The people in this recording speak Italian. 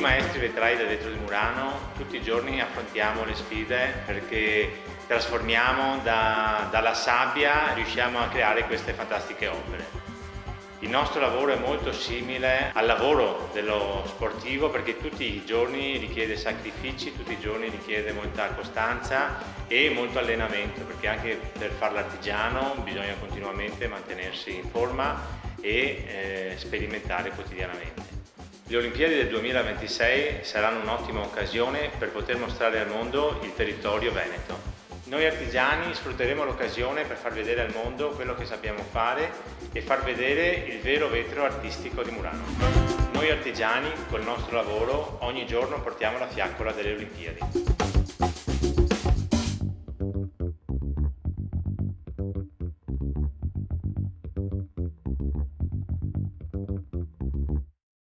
maestri vetrai del vetro di Murano tutti i giorni affrontiamo le sfide perché trasformiamo dalla sabbia, riusciamo a creare queste fantastiche opere. Il nostro lavoro è molto simile al lavoro dello sportivo perché tutti i giorni richiede sacrifici, tutti i giorni richiede molta costanza e molto allenamento, perché anche per fare l'artigiano bisogna continuamente mantenersi in forma e sperimentare quotidianamente. Le Olimpiadi del 2026 saranno un'ottima occasione per poter mostrare al mondo il territorio veneto. Noi artigiani sfrutteremo l'occasione per far vedere al mondo quello che sappiamo fare e far vedere il vero vetro artistico di Murano. Noi artigiani, col nostro lavoro, ogni giorno portiamo la fiaccola delle Olimpiadi.